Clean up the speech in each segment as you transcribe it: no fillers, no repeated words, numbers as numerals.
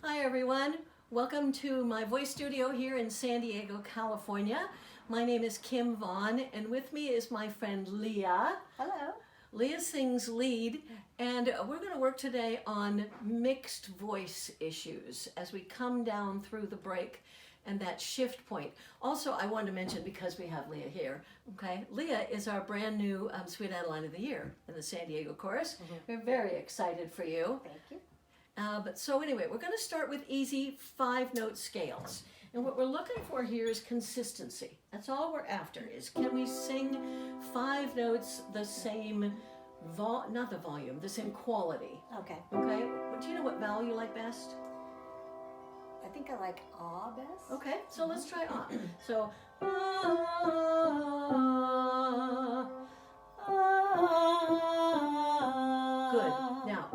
Hi everyone, welcome to my voice studio here in San Diego, California. My name is Kim Vaughn and with me is my friend Leah. Hello. Leah sings lead and we're going to work today on mixed voice issues as we come down through the break and that shift point. Also, I wanted to mention, because we have Leah here, okay, Leah is our brand new Sweet Adeline of the Year in the San Diego Chorus. We're very excited for you. Thank you. So anyway, we're going to start with easy 5-note scales. And what we're looking for here is consistency. That's all we're after, is can we sing 5 notes the same, not the volume, the same quality. Okay. Okay? Do you know what vowel you like best? I think I like ah best. Okay, so let's try ah. So, good. Now,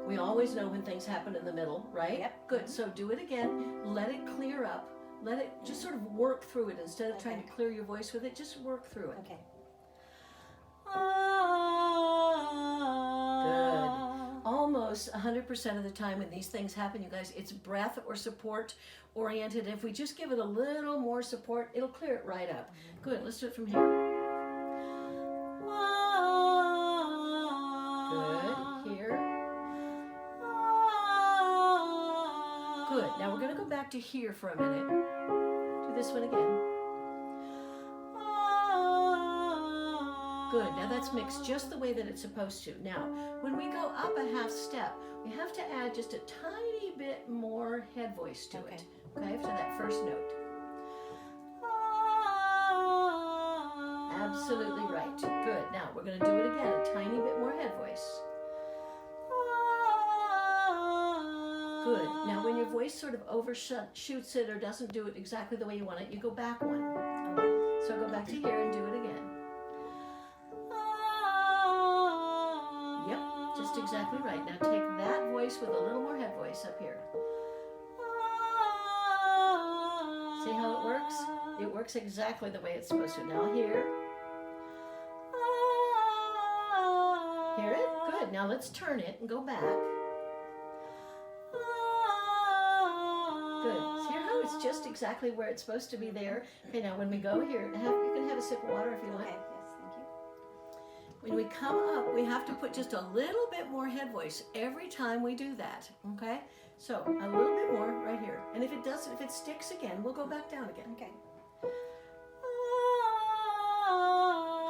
we always know when things happen in the middle, right? Yep. Good. So do it again. Let it clear up. Let it just sort of work through it instead of trying to clear your voice with it. Just work through it. Okay. Good. Almost 100% of the time when these things happen, you guys, it's breath or support oriented. If we just give it a little more support, it'll clear it right up. Good. Let's do it from here. Good. Here. Good. Now we're going to go back to here for a minute. Do this one again. Good. Now that's mixed just the way that it's supposed to. Now, when we go up a half step, we have to add just a tiny bit more head voice to it. Okay, to that first note. Absolutely right. Good. Now we're going to do it again. A tiny bit more head voice. Good. Now when your voice sort of overshoots it or doesn't do it exactly the way you want it, you go back one. Okay. So go back to here and do it again. Yep, just exactly right. Now take that voice with a little more head voice up here. See how it works? It works exactly the way it's supposed to. Now here. Hear it? Good. Now let's turn it and go back. Good. See how it's just exactly where it's supposed to be there? Okay, now when we go here, you can have a sip of water if you want. Okay. Yes, thank you. When we come up, we have to put just a little bit more head voice every time we do that, okay? So a little bit more right here. And if it sticks again, we'll go back down again. Okay.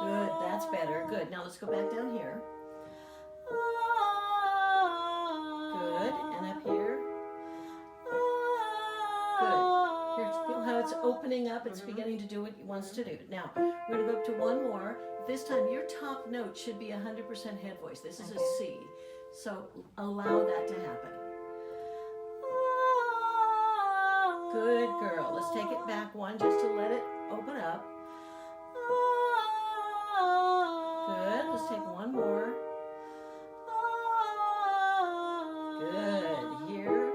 Good, that's better. Good, now let's go back down here. Good, and up here. Good. Here's, feel how it's opening up. It's beginning to do what it wants to do. Now, we're going to go up to one more. This time, your top note should be 100% head voice. This is a C. So allow that to happen. Good girl. Let's take it back one just to let it open up. Good. Let's take one more. Good. Here.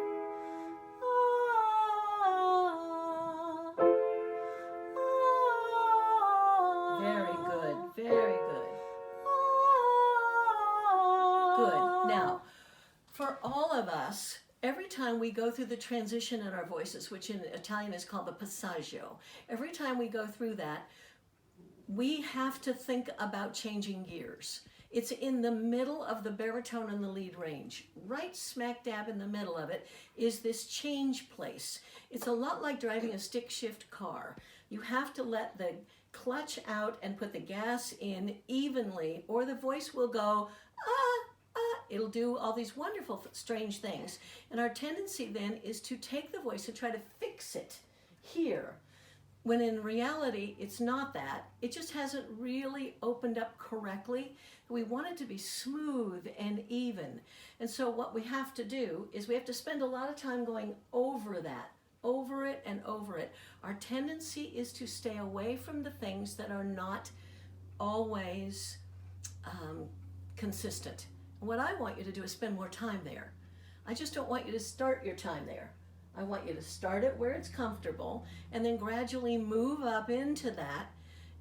Very good. Very good. Good. Now, for all of us, every time we go through the transition in our voices, which in Italian is called the passaggio, every time we go through that, we have to think about changing gears. It's in the middle of the baritone and the lead range. Right smack dab in the middle of it is this change place. It's a lot like driving a stick shift car. You have to let the clutch out and put the gas in evenly, or the voice will go, it'll do all these wonderful, strange things. And our tendency then is to take the voice and try to fix it here, when in reality, it's not that. It just hasn't really opened up correctly. We want it to be smooth and even. And so what we have to do is we have to spend a lot of time going over that, over it and over it. Our tendency is to stay away from the things that are not always consistent. And what I want you to do is spend more time there. I just don't want you to start your time there. I want you to start it where it's comfortable and then gradually move up into that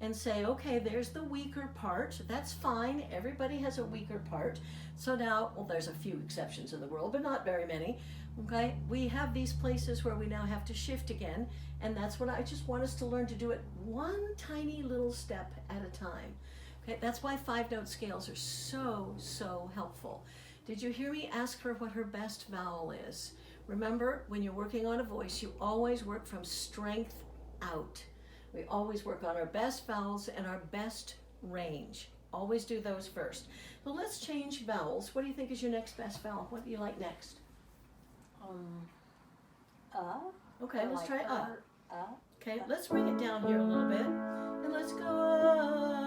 and say, okay, there's the weaker part. That's fine. Everybody has a weaker part. So now, well, there's a few exceptions in the world, but not very many. Okay, we have these places where we now have to shift again, and that's what I just want us to learn to do it one tiny little step at a time. Okay, that's why 5-note scales are so helpful. Did you hear me ask her what her best vowel is? Remember, when you're working on a voice, you always work from strength out. We always work on our best vowels and our best range. Always do those first. So let's change vowels. What do you think is your next best vowel? What do you like next? Okay, let's try Okay, let's bring it down here a little bit. And let's go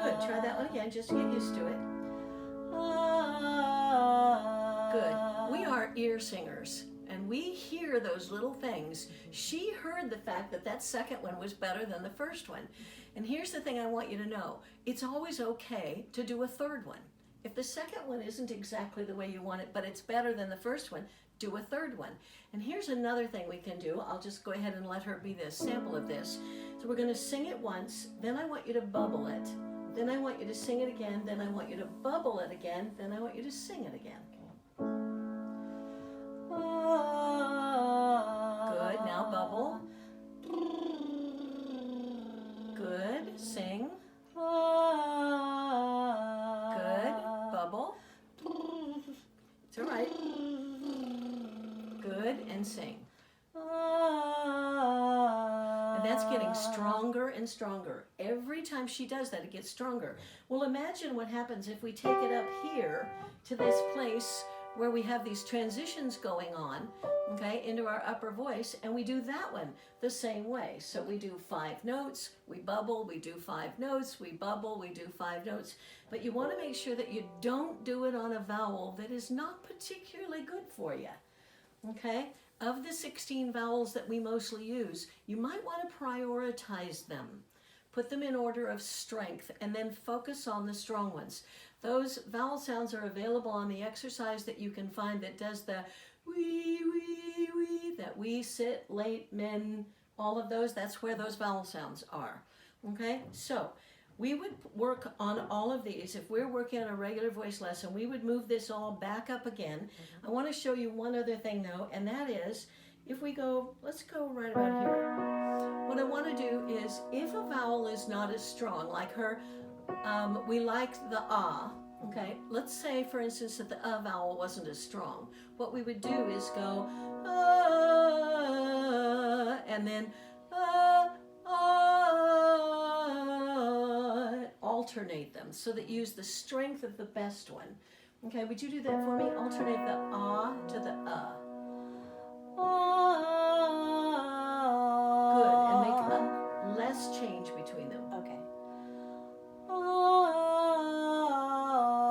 Good, try that one again just to get used to it. Good. We are ear singers, and we hear those little things. She heard the fact that that second one was better than the first one. And here's the thing I want you to know. It's always okay to do a third one. If the second one isn't exactly the way you want it, but it's better than the first one, do a third one. And here's another thing we can do. I'll just go ahead and let her be the sample of this. So we're going to sing it once, then I want you to bubble it. Then I want you to sing it again, then I want you to bubble it again, then I want you to sing it again. Good, now bubble. Good, sing. Good, bubble. It's all right. Good, and sing. And that's getting stronger and stronger. Every time she does that, it gets stronger. Well, imagine what happens if we take it up here to this place where we have these transitions going on, okay, into our upper voice, and we do that one the same way. So we do 5 notes, we bubble, we do 5 notes, we bubble, we do 5 notes. But you want to make sure that you don't do it on a vowel that is not particularly good for you, okay? Of the 16 vowels that we mostly use, you might want to prioritize them. Put them in order of strength and then focus on the strong ones. Those vowel sounds are available on the exercise that you can find that does the wee, wee, wee, that we, sit, late, men, all of those. That's where those vowel sounds are. Okay, so we would work on all of these. If we're working on a regular voice lesson, we would move this all back up again. I want to show you one other thing though, and that is, if we go, let's go right about here. What I want to do is, if a vowel is not as strong, like her, we like the ah, okay? Let's say, for instance, that the vowel wasn't as strong. What we would do is go, and then, alternate them so that you use the strength of the best one. Okay, would you do that for me? Alternate the ah to the Good, and make a less change between them. Okay.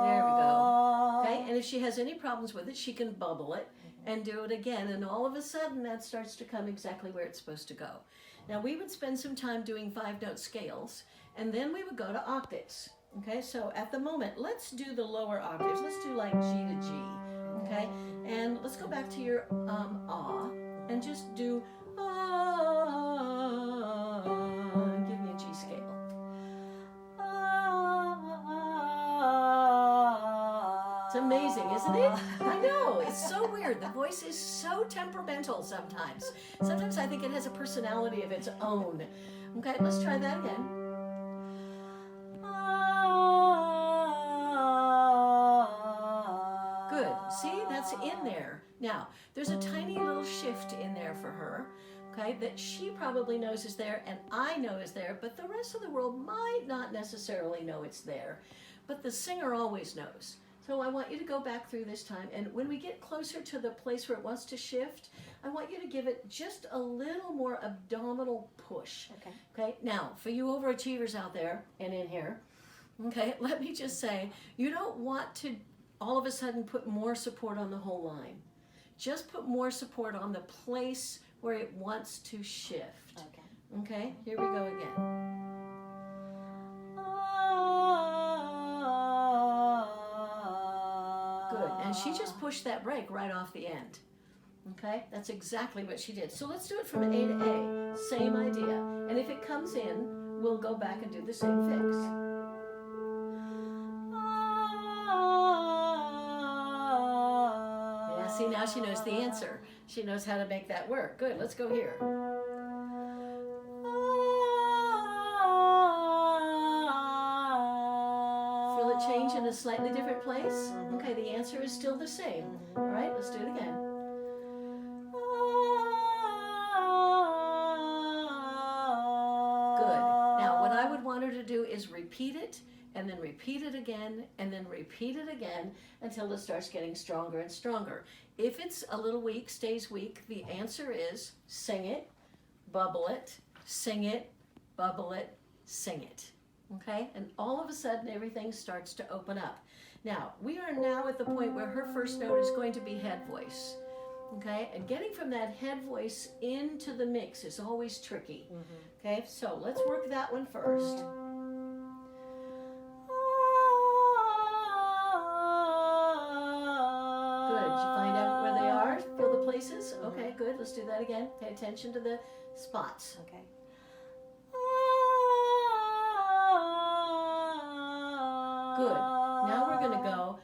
There we go. Okay, and if she has any problems with it, she can bubble it and do it again, and all of a sudden that starts to come exactly where it's supposed to go. Now we would spend some time doing 5-note scales, and then we would go to octaves. Okay, so at the moment, let's do the lower octaves. Let's do like G to G, okay? And let's go back to your ah, and just do ah, give me a G scale. It's amazing, isn't it? I know, it's so weird. The voice is so temperamental sometimes. Sometimes I think it has a personality of its own. Okay, let's try that again. Good, see, that's in there. Now, there's a tiny little shift in there for her, okay, that she probably knows is there and I know is there, but the rest of the world might not necessarily know it's there. But the singer always knows. So I want you to go back through this time, and when we get closer to the place where it wants to shift, I want you to give it just a little more abdominal push. Okay. Okay, now, for you overachievers out there and in here, okay, let me just say, you don't want to all of a sudden put more support on the whole line. Just put more support on the place where it wants to shift. Okay. Okay, here we go again. Good, and she just pushed that break right off the end. Okay, that's exactly what she did. So let's do it from A to A. Same idea. And if it comes in, we'll go back and do the same fix. Yeah, see, now she knows the answer. She knows how to make that work. Good, let's go here. Feel it change in a slightly different place? Okay, the answer is still the same. All right, let's do it again. Good. Now, what I would want her to do is repeat it, and then repeat it again, and then repeat it again until it starts getting stronger and stronger. If it's a little weak, stays weak, the answer is sing it, bubble it, sing it, bubble it, sing it. Okay? And all of a sudden, everything starts to open up. Now, we are now at the point where her first note is going to be head voice. Okay? And getting from that head voice into the mix is always tricky. Okay? So let's work that one first. Good. Did you find out where they are? Feel the places? Okay, good. Let's do that again. Pay attention to the spots. Okay. Good. Now we're going to go.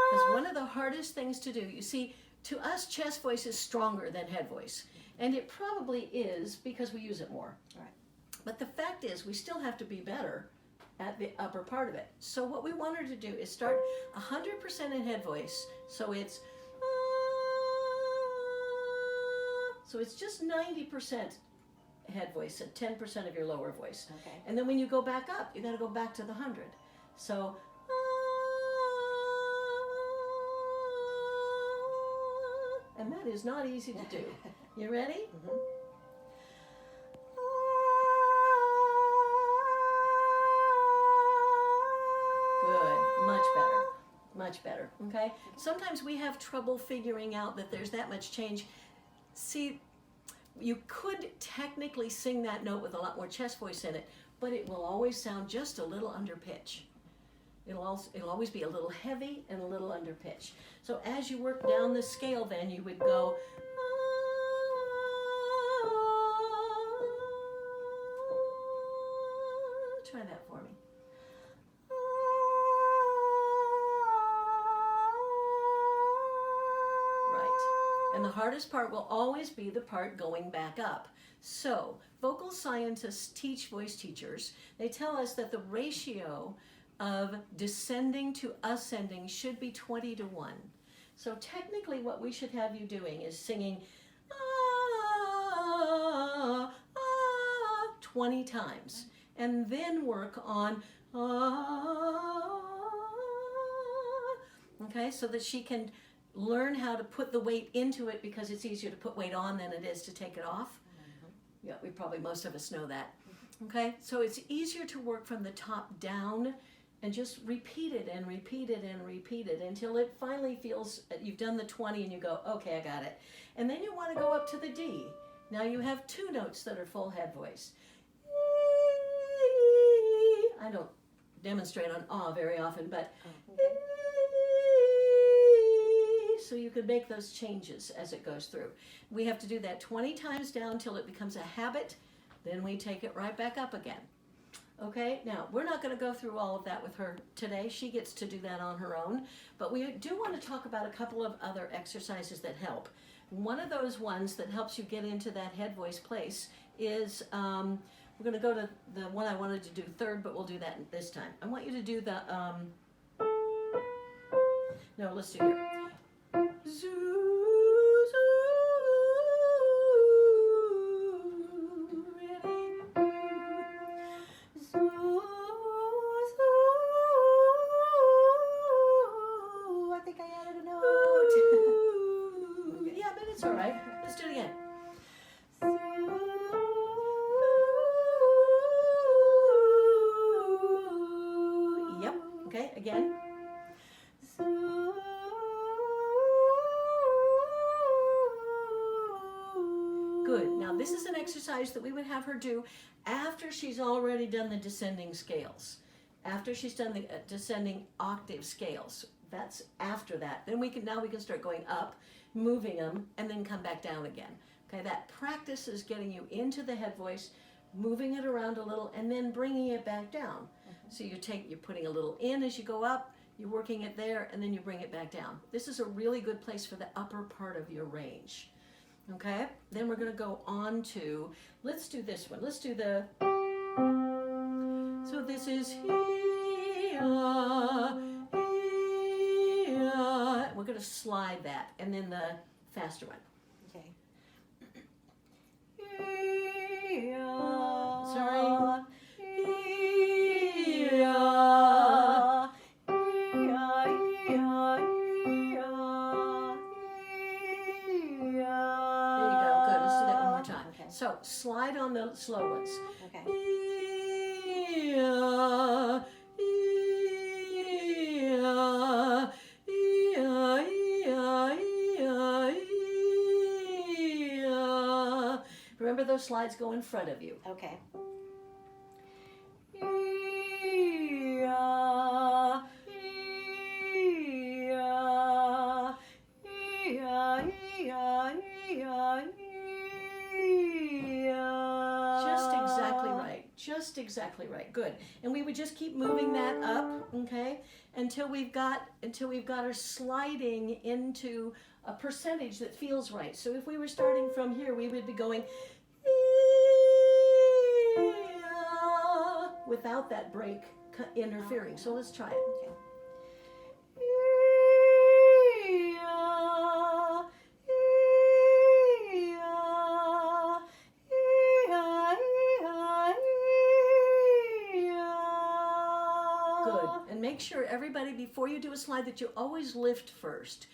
Because one of the hardest things to do, you see, to us, chest voice is stronger than head voice. And it probably is because we use it more. Right. But the fact is, we still have to be better at the upper part of it. So what we want her to do is start 100% in head voice. So it's just 90% head voice and 10% of your lower voice. Okay. And then when you go back up, you got to go back to the 100. So and that is not easy to do. You ready? Good. Much better. Much better. Okay? Sometimes we have trouble figuring out that there's that much change. See, you could technically sing that note with a lot more chest voice in it, but it will always sound just a little under pitch. It'll always be a little heavy and a little under pitch. So as you work down the scale, then you would go. Try that for me. Right. And the hardest part will always be the part going back up. So vocal scientists teach voice teachers. They tell us that the ratio of descending to ascending should be 20-1. So technically what we should have you doing is singing 20 times and then work on okay, so that she can learn how to put the weight into it, because it's easier to put weight on than it is to take it off. Yeah, most of us know that. Okay, so it's easier to work from the top down and just repeat it and repeat it and repeat it until it finally feels you've done the 20 and you go, okay, I got it. And then you want to go up to the D. Now you have 2 notes that are full head voice. I don't demonstrate on ah very often, but so you can make those changes as it goes through. We have to do that 20 times down till it becomes a habit. Then we take it right back up again. Okay, now we're not going to go through all of that with her today. She gets to do that on her own. But we do want to talk about a couple of other exercises that help. One of those ones that helps you get into that head voice place is, we're going to go to the one I wanted to do third, but we'll do that this time. I want you to do the, no, let's do here. It's all right. Let's do it again. Yep. Okay, again. Good. Now this is an exercise that we would have her do after she's already done the descending scales. After she's done the descending octave scales. That's after that. Then we can start going up, moving them, and then come back down again. Okay, that practice is getting you into the head voice, moving it around a little, and then bringing it back down. So you're putting a little in as you go up, you're working it there, and then you bring it back down. This is a really good place for the upper part of your range. Okay, then we're going to go on to, let's do this one. Let's do the, so this is here, we're going to slide that, and then the faster one. Okay. Sorry. So slide on the slow ones. Okay. Remember those slides go in front of you. Okay. Just exactly right. Good. And we would just keep moving that up, okay, until we've got her sliding into a percentage that feels right. So if we were starting from here, we would be going without that break interfering. So let's try it. Okay. Make sure everybody, before you do a slide, that you always lift first.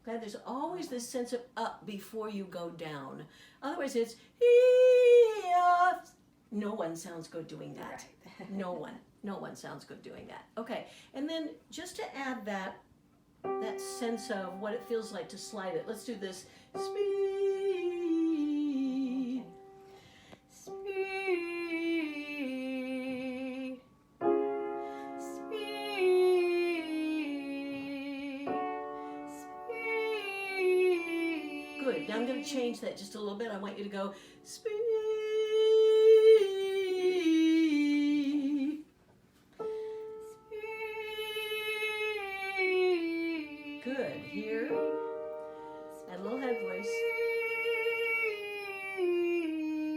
Okay, there's always this sense of up before you go down. Otherwise it's no one sounds good doing that. Right. No one sounds good doing that. Okay, and then just to add that sense of what it feels like to slide it, let's do this. Now I'm going to change that just a little bit. I want you to go speed. Good. Here. And a little head voice.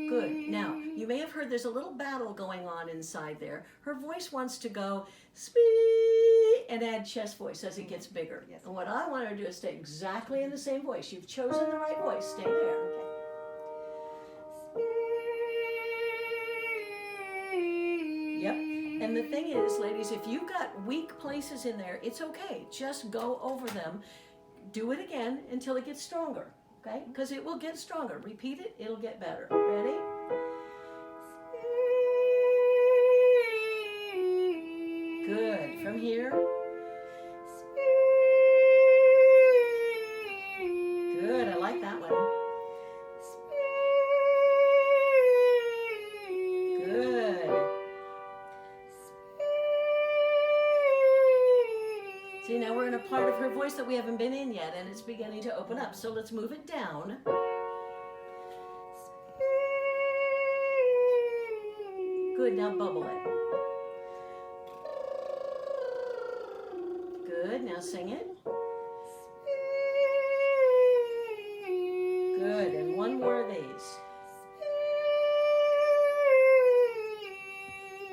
Good. Now, you may have heard there's a little battle going on inside there. Her voice wants to go speed and add chest voice as it gets bigger. Yes. And what I want her to do is stay exactly in the same voice. You've chosen the right voice. Stay there. Okay. Yep. And the thing is, ladies, if you've got weak places in there, it's okay. Just go over them. Do it again until it gets stronger. Okay? Because it will get stronger. Repeat it. It'll get better. Ready? Good. From here. Good. I like that one. Good. See, now we're in a part of her voice that we haven't been in yet, and it's beginning to open up. So let's move it down. Good. Now bubble it. Good. Now sing it. Good. And one more of these.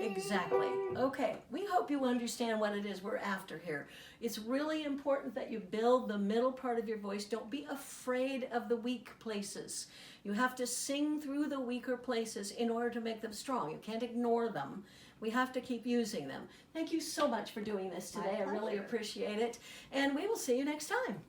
Exactly. Okay. We hope you understand what it is we're after here. It's really important that you build the middle part of your voice. Don't be afraid of the weak places. You have to sing through the weaker places in order to make them strong. You can't ignore them. We have to keep using them. Thank you so much for doing this today. I really appreciate it. And we will see you next time.